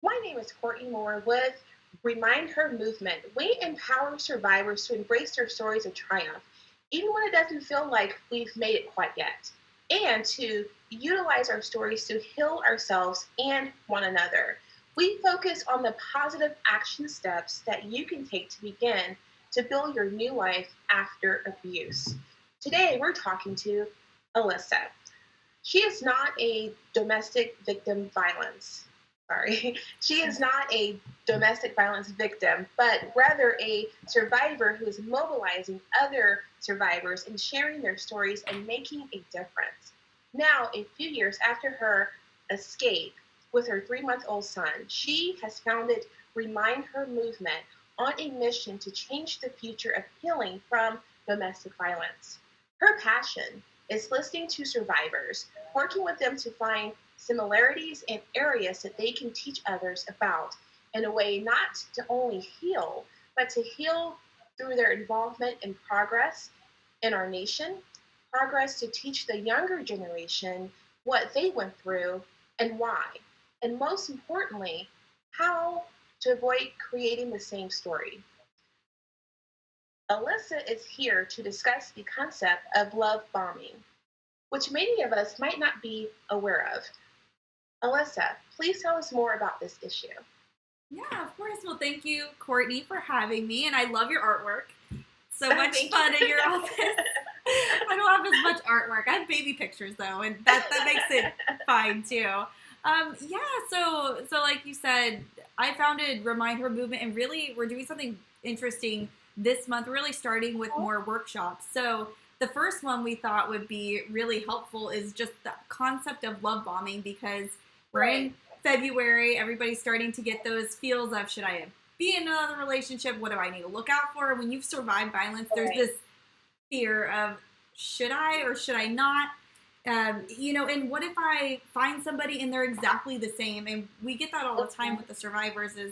My name is Courtney Moore with Remind Her movement. We empower survivors to embrace their stories of triumph, even when it doesn't feel like we've made it quite yet, and to utilize our stories to heal ourselves and one another. We focus on the positive action steps that you can take to begin to build your new life after abuse. Today, we're talking to Alyssa. She is not a domestic victim violence. Sorry, she is not a domestic violence victim, but rather a survivor who is mobilizing other survivors and sharing their stories and making a difference. Now, a few years after her escape with her 3-month-old son, she has founded Remind Her movement on a mission to change the future of healing from domestic violence. Her passion is listening to survivors, working with them to find similarities and areas that they can teach others about in a way not to only heal, but to heal through their involvement in progress in our nation, progress to teach the younger generation what they went through and why. And most importantly, how to avoid creating the same story. Alyssa is here to discuss the concept of love bombing, which many of us might not be aware of. Alyssa, please tell us more about this issue. Yeah, of course. Well, thank you, Courtney, for having me. And I love your artwork. So much Thank fun you. in your office. I don't have as much artwork. I have baby pictures though, and that makes it fine too. Yeah. So like you said, I founded Remind Her movement, and really we're doing something interesting this month. We're really starting with more workshops. So the first one we thought would be really helpful is just the concept of love bombing, because we're in February. Everybody's starting to get those feels of, should I be in another relationship? What do I need to look out for? When you've survived violence, there's this fear of, should I or should I not? And what if I find somebody and they're exactly the same? And we get that all the time with the survivors is,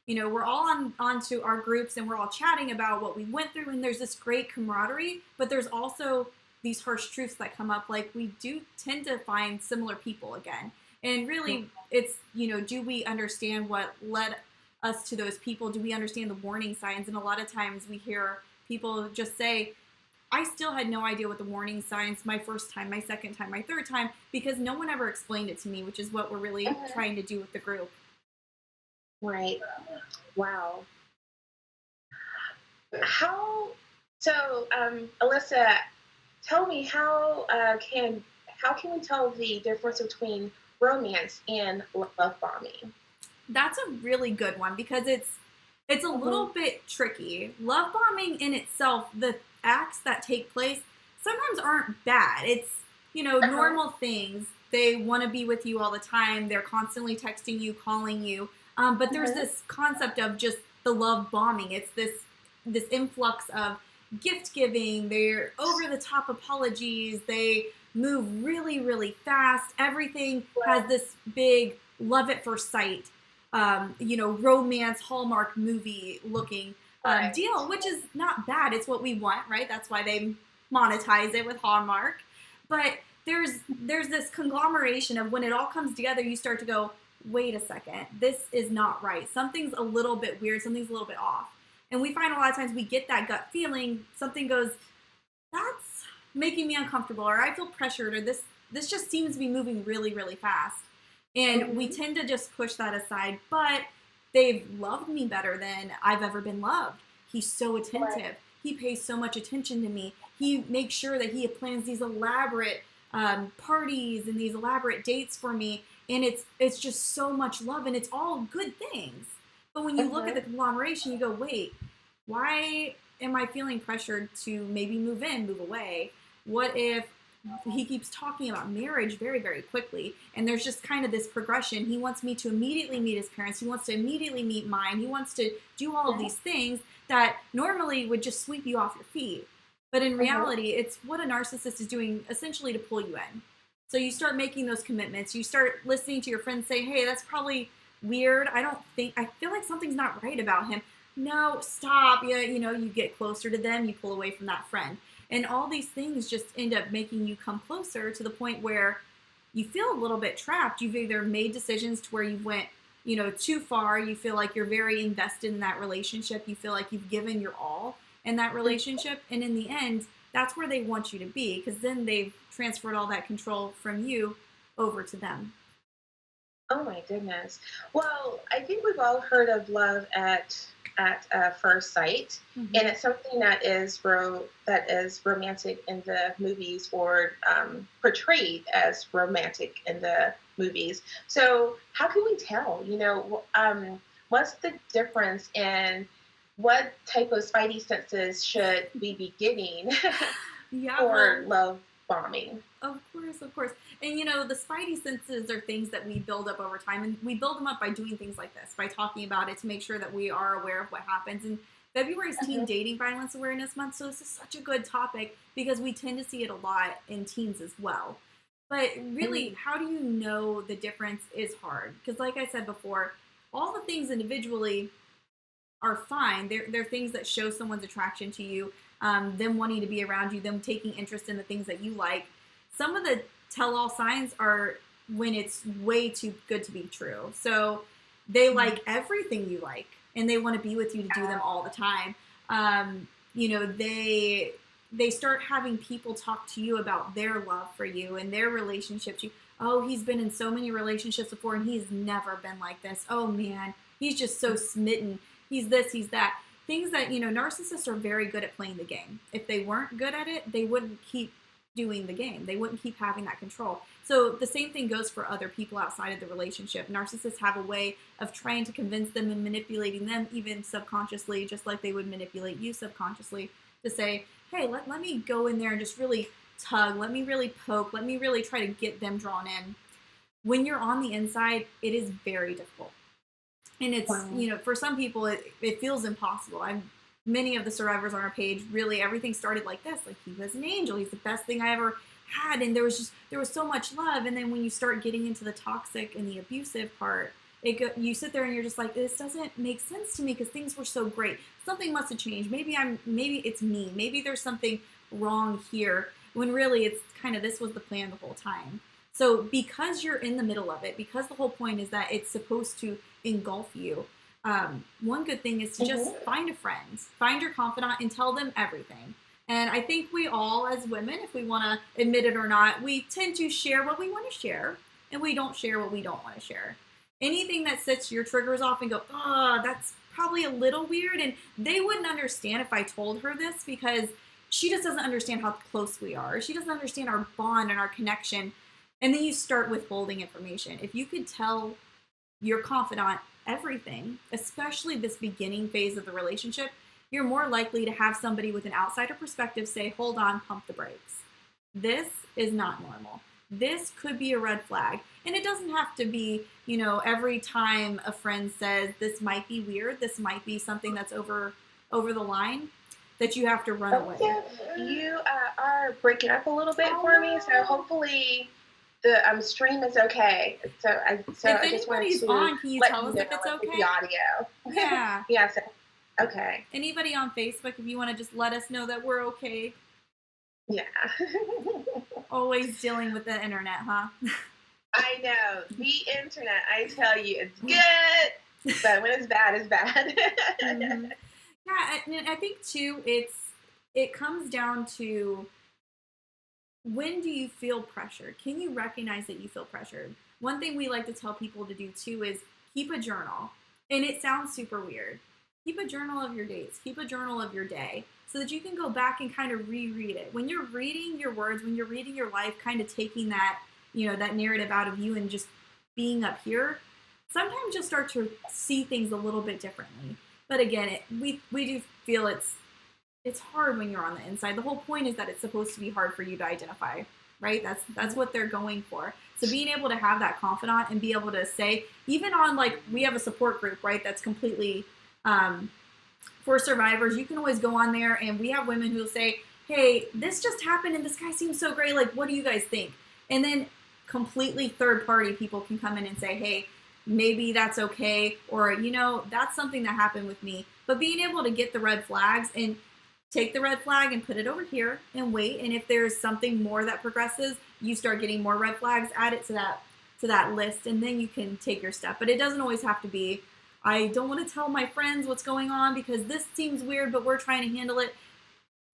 we're all onto our groups and we're all chatting about what we went through, and there's this great camaraderie, but there's also these harsh truths that come up. Like, we do tend to find similar people again. And really, it's, do we understand what led us to those people? Do we understand the warning signs? And a lot of times we hear people just say, I still had no idea what the warning signs my first time, my second time, my third time, because no one ever explained it to me, which is what we're really trying to do with the group. Right. Wow. Alyssa, tell me how can we tell the difference between romance and love bombing? That's a really good one, because it's a little bit tricky. Love bombing in itself, the acts that take place sometimes aren't bad. It's, normal things. They want to be with you all the time. They're constantly texting you, calling you. But there's this concept of just the love bombing. It's this influx of gift giving. They're over the top apologies. They move really, really fast. Everything has this big love at first sight, romance, Hallmark movie looking deal, which is not bad. It's what we want, right? That's why they monetize it with Hallmark. But there's this conglomeration of, when it all comes together, you start to go, wait a second, this is not right. Something's a little bit weird. Something's a little bit off. And we find a lot of times we get that gut feeling. Something goes, that's making me uncomfortable, or I feel pressured, or this just seems to be moving really, really fast. And we tend to just push that aside. But they've loved me better than I've ever been loved. He's so attentive. He pays so much attention to me. He makes sure that he plans these elaborate parties and these elaborate dates for me. And it's just so much love, and it's all good things. But when you look at the conglomeration, you go, wait, why am I feeling pressured to maybe move in, move away? What if he keeps talking about marriage very, very quickly, and there's just kind of this progression? He wants me to immediately meet his parents. He wants to immediately meet mine. He wants to do all of these things that normally would just sweep you off your feet. But in reality, it's what a narcissist is doing essentially to pull you in. So you start making those commitments. You start listening to your friends say, hey, that's probably weird. I feel like something's not right about him. No, stop. Yeah, you get closer to them. You pull away from that friend. And all these things just end up making you come closer to the point where you feel a little bit trapped. You've either made decisions to where you went, too far. You feel like you're very invested in that relationship. You feel like you've given your all in that relationship. And in the end, that's where they want you to be, because then they've transferred all that control from you over to them. Oh my goodness. Well, I think we've all heard of love at first sight, and it's something that is romantic in the movies, or portrayed as romantic in the movies. So, how can we tell? What's the difference in what type of spidey senses should we be getting Yeah, for well, love bombing? of course, of course. And the spidey senses are things that we build up over time, and we build them up by doing things like this, by talking about it to make sure that we are aware of what happens. And February is Teen Mhm. Dating Violence Awareness Month, so this is such a good topic because we tend to see it a lot in teens as well. But really, how do you know the difference is hard? Because, like I said before, all the things individually are fine. They're things that show someone's attraction to you, them wanting to be around you, them taking interest in the things that you like. Some of the tell-all signs are when it's way too good to be true. So they like everything you like, and they want to be with you to do them all the time. They start having people talk to you about their love for you and their relationship to you. Oh, he's been in so many relationships before, and he's never been like this. Oh man, he's just so smitten. He's this, he's that. Things that, narcissists are very good at playing the game. If they weren't good at it, they wouldn't keep doing the game. They wouldn't keep having that control. So the same thing goes for other people outside of the relationship. Narcissists have a way of trying to convince them and manipulating them, even subconsciously, just like they would manipulate you subconsciously, to say, hey, let me go in there and just really tug. Let me really poke. Let me really try to get them drawn in. When you're on the inside, it is very difficult. And it's, Wow. for some people, it feels impossible. Many of the survivors on our page, really, everything started like this. Like, he was an angel. He's the best thing I ever had. And there was so much love. And then when you start getting into the toxic and the abusive part, you sit there and you're just like, this doesn't make sense to me because things were so great. Something must have changed. Maybe it's me. Maybe there's something wrong here. When really it's kind of, this was the plan the whole time. So because you're in the middle of it, because the whole point is that it's supposed to engulf you, one good thing is to just find a friend, find your confidant, and tell them everything. And I think we all, as women, if we want to admit it or not, we tend to share what we want to share, and we don't share what we don't want to share. Anything that sets your triggers off and go, oh, that's probably a little weird, and they wouldn't understand if I told her this, because she just doesn't understand how close we are. She doesn't understand our bond and our connection. And then you start withholding information. If you could tell your confidant everything, especially this beginning phase of the relationship, you're more likely to have somebody with an outsider perspective say, hold on, pump the brakes. This is not normal. This could be a red flag. And it doesn't have to be, every time a friend says this might be weird, this might be something that's over the line, that you have to run away. You are breaking up a little bit for me, so hopefully the stream is okay. I If just wanted anybody's to on, can you let tell you us know, if it's like, with okay? the audio. Yeah. Yeah. So, okay. Anybody on Facebook, if you want to just let us know that we're okay. Yeah. Always dealing with the internet, huh? I know, the internet. I tell you, it's good, but when it's bad, it's bad. Mm-hmm. Yeah, and I think too, it comes down to, when do you feel pressured? Can you recognize that you feel pressured? One thing we like to tell people to do too is keep a journal. And it sounds super weird. Keep a journal of your dates, keep a journal of your day, so that you can go back and kind of reread it. When you're reading your words, when you're reading your life, kind of taking that, that narrative out of you and just being up here, sometimes you'll start to see things a little bit differently. But again, we do feel it's hard when you're on the inside. The whole point is that it's supposed to be hard for you to identify, right? That's what they're going for. So being able to have that confidant and be able to say, even on, like, we have a support group, right? That's completely for survivors. You can always go on there, and we have women who will say, hey, this just happened and this guy seems so great. Like, what do you guys think? And then completely third party people can come in and say, hey, maybe that's okay. Or, that's something that happened with me. But being able to get the red flags and take the red flag and put it over here and wait. And if there's something more that progresses, you start getting more red flags, add it to that to that list, and then you can take your step. But it doesn't always have to be, I don't want to tell my friends what's going on because this seems weird, but we're trying to handle it.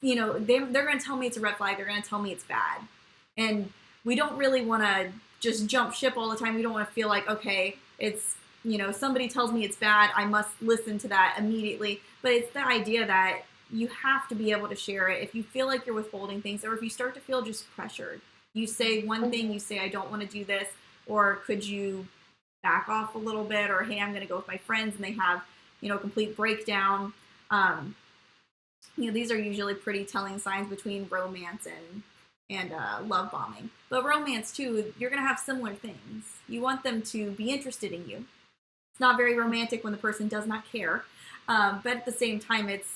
You know, they're going to tell me it's a red flag. They're going to tell me it's bad. And we don't really want to just jump ship all the time. We don't want to feel like, okay, it's, you know, somebody tells me it's bad, I must listen to that immediately. But it's the idea that you have to be able to share it. If you feel like you're withholding things, or if you start to feel just pressured, you say one thing, you say, I don't want to do this, or could you back off a little bit, or hey, I'm going to go with my friends, and they have, you know, a complete breakdown. You know, these are usually pretty telling signs between romance and love bombing. But romance too, you're gonna have similar things. You want them to be interested in you. It's not very romantic when the person does not care, but at the same time, it's,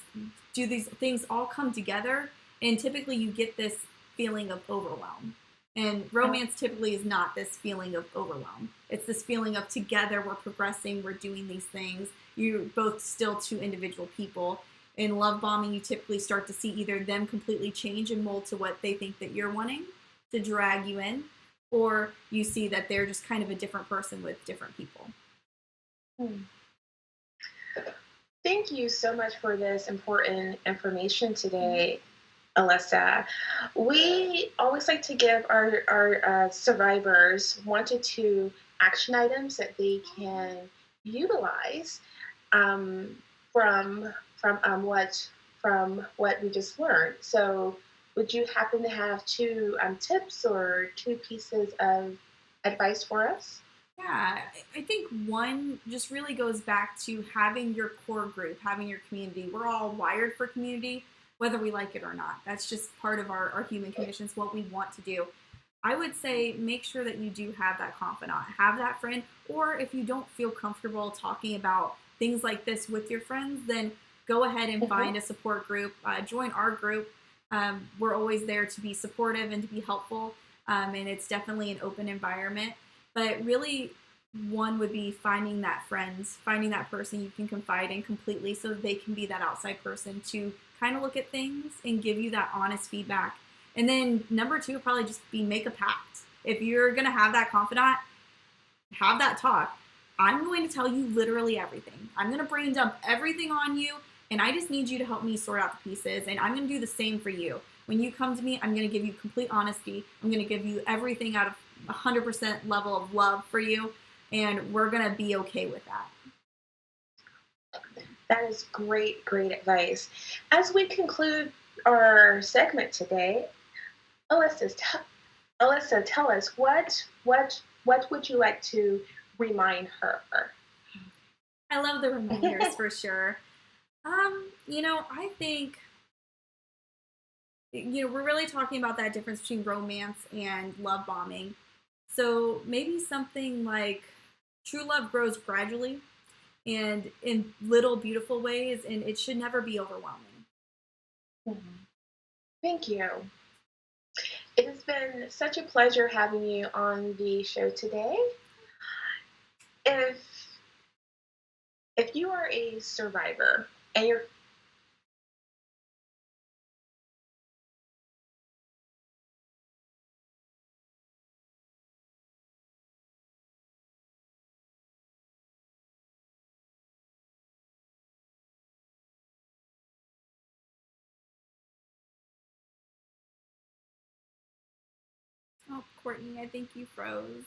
do these things all come together? And typically, you get this feeling of overwhelm. And romance typically is not this feeling of overwhelm. It's this feeling of together, we're progressing, we're doing these things. You're both still two individual people. In love bombing, you typically start to see either them completely change and mold to what they think that you're wanting to drag you in, or you see that they're just kind of a different person with different people. Thank you so much for this important information today, Alyssa. We always like to give our survivors 1 to 2 action items that they can utilize from what we just learned. So, would you happen to have 2 tips or 2 pieces of advice for us? Yeah, I think one just really goes back to having your core group, having your community. We're all wired for community, whether we like it or not. That's just part of our human condition. It's what we want to do. I would say make sure that you do have that confidant, have that friend, or if you don't feel comfortable talking about things like this with your friends, then go ahead and find a support group. Join our group. We're always there to be supportive and to be helpful, and it's definitely an open environment. But really, one would be finding that friends, finding that person you can confide in completely so they can be that outside person to kind of look at things and give you that honest feedback. And then number 2 would probably just be make a pact. If you're going to have that confidant, have that talk. I'm going to tell you literally everything. I'm going to brain dump everything on you, and I just need you to help me sort out the pieces. And I'm going to do the same for you. When you come to me, I'm going to give you complete honesty. I'm going to give you everything out of 100% level of love for you, and we're going to be okay with that. That is great, great advice. As we conclude our segment today, Alyssa, tell us what would you like to remind her? I love the reminders for sure. You know, I think, you know, we're really talking about that difference between romance and love bombing. So maybe something like true love grows gradually and in little beautiful ways, and it should never be overwhelming. Thank you. It has been such a pleasure having you on the show today. If you are a survivor and you're Oh, Courtney, I think you froze.